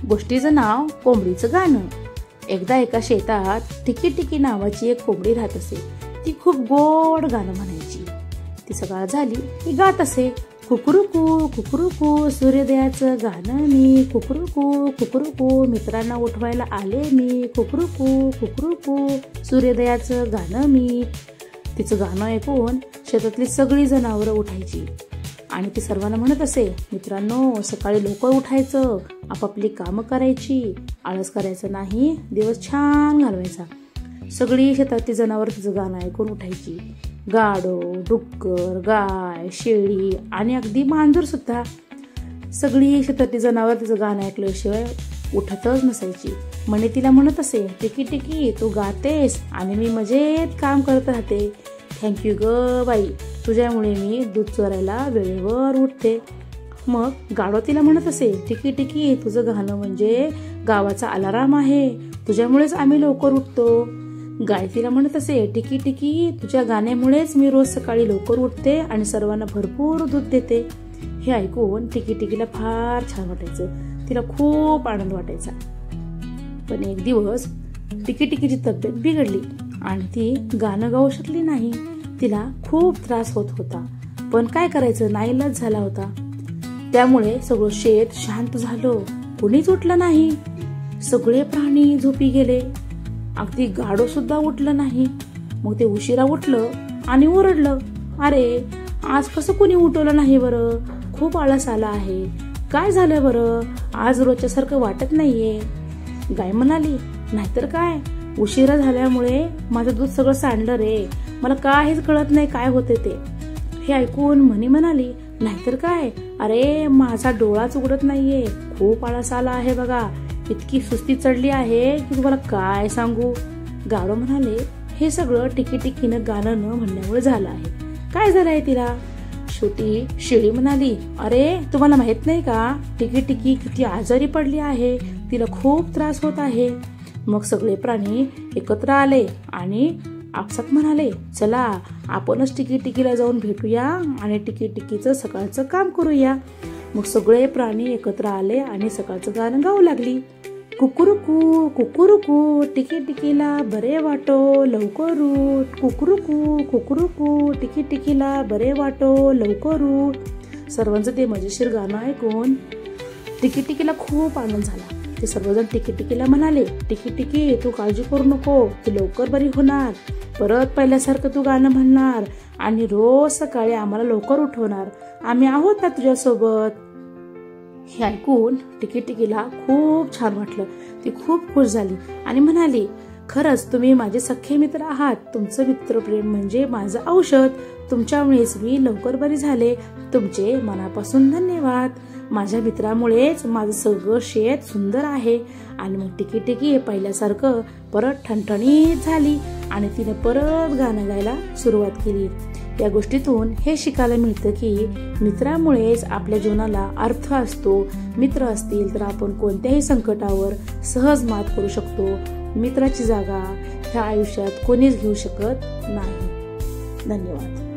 गोष्टीचं नाव कोंबडीचं गाणं. एकदा एका शेतात टिकी टिकी नावाची एक कोंबडी राहत असे. ती खूप गोड गाणं म्हणायची. ती सकाळ झाली की गात असे, कुकुरुकू कुकुरुकू सूर्योदयाचं गाणं मी, कुकुरुकू कुकुरुकू मित्रांना उठवायला आले मी, कुकुरुकू कुकुरुकू सूर्योदयाचं गाणं मी. तिचं गाणं ऐकून शेतातली सगळी जनावरं उठायची आणि ती सर्वांना म्हणत असे, मित्रांनो, सकाळी लवकर उठायचं, आपापली कामं करायची, आळस करायचं नाही, दिवस छान घालवायचा. सगळी शेतातली जनावर तिचं गाणं ऐकून उठायची. गाढव, डुक्कर, गाय, शेळी आणि अगदी मांजर सुद्धा. सगळी शेतातली जनावर तिचं गाणं ऐकल्याशिवाय उठतच नसायची. म्हणे तिला म्हणत असे, टिकी टिकी तू गातेस आणि मी मजेत काम करत राहते. थँक्यू ग बाई, तुझ्यामुळे मी दूध चोरायला वेळेवर उठते. मग गाढव तिला म्हणत असे, टिकी टिकी तुझं गाणं म्हणजे गावाचा अलाराम आहे, तुझ्यामुळेच आम्ही लवकर उठतो. गाय तिला म्हणत असे, टिकी टिकी तुझ्या गाण्यामुळेच मी रोज सकाळी लवकर उठते आणि सर्वांना भरपूर दूध देते. हे ऐकून टिकी टिकीला फार छान वाटायचं. तिला खूप आनंद वाटायचा. पण एक दिवस टिकी टिकीची तब्येत बिघडली आणि ती गाणं गाऊ शकली नाही. तिला खूप त्रास होत होता, पण काय करायचं, नाईलाज झाला होता. त्यामुळे सगळं शेत शांत झालं, कोणीच उठलं नाही. सगळे प्राणी झोपी गेले, अगदी गाढव सुद्धा उठलं नाही. मग ते उशिरा उठलं आणि ओरडलं, अरे आज कसं कोणी उठवलं नाही बरं, खूप आळस आला आहे, काय झालं बरं, आज रोजच्या सारखं वाटत नाहीये. गाय म्हणाली, नाहीतर काय, उशिरा झाल्यामुळे माझं दूध सगळं सांडलं रे, मला काहीच कळत नाही काय होते ते. हे ऐकून म्हणी म्हणाली, नाहीतर काय, अरे माझा डोळाच उघडत नाहीये, खूप आळस आला आहे बघा, इतकी सुस्ती चढली आहे की तुम्हाला काय सांगू. गाढव म्हणाले, हे सगळं टिकी टिकीनं गाणं न म्हणण्यामुळे झालं आहे, काय झालंय तिला. शेवटी शेळी म्हणाली, अरे तुम्हाला माहित नाही का, टिकी टिकी किती आजारी पडली आहे, तिला खूप त्रास होत आहे. मग सगळे प्राणी एकत्र आले आणि आपसात म्हणाले, चला आपणच टिकी टिकीला जाऊन भेटूया आणि टिकी टिकीचं सकाळचं काम करूया. मग सगळे प्राणी एकत्र आले आणि सकाळचं गाणं गाऊ लागली. कुकुरुकू कुकुरुकू टिकी टिकीला बरे वाटो लवकर उठ, कुकुरुकू कुकुरुकू टिकी टिकीला बरे वाटो लवकर उठ. सर्वांचं ते मजेशीर गाणं ऐकून टिकी टिकीला खूप आनंद झाला. ते सर्वजण टिकी टिकीला म्हणाले, टिकी टिकी तू काळजी करू नको, तू लवकर बरी होणार, परत पहिल्यासारखं तू गाणं म्हणणार आणि रोज सकाळी आम्हाला लवकर उठवणार, आम्ही आहोत ना तुझ्यासोबत. हे ऐकून टिकी टिकीला खूप छान वाटलं. ती खूप खुश झाली आणि म्हणाली, खरंच तुम्ही माझे सख्खे मित्र आहात, तुमचं मित्रप्रेम म्हणजे माझं औषध, तुमच्यामुळेच मी लवकर बरी झाले, तुमचे मनापासून धन्यवाद. माझ्या मित्रामुळेच माझं सगळं शेत सुंदर आहे. आणि मग टिकी टिकी पहिल्यासारखं परत ठणठणीत झाली आणि तिने परत गाणं गायला सुरुवात केली. या गोष्टीतून हे शिकायला मिळतं की मित्रामुळेच आपल्या जीवनाला अर्थ असतो. मित्र असतील तर आपण कोणत्याही संकटावर सहज मात करू शकतो. मित्राची जागा ह्या आयुष्यात कोणीच घेऊ शकत नाही. धन्यवाद.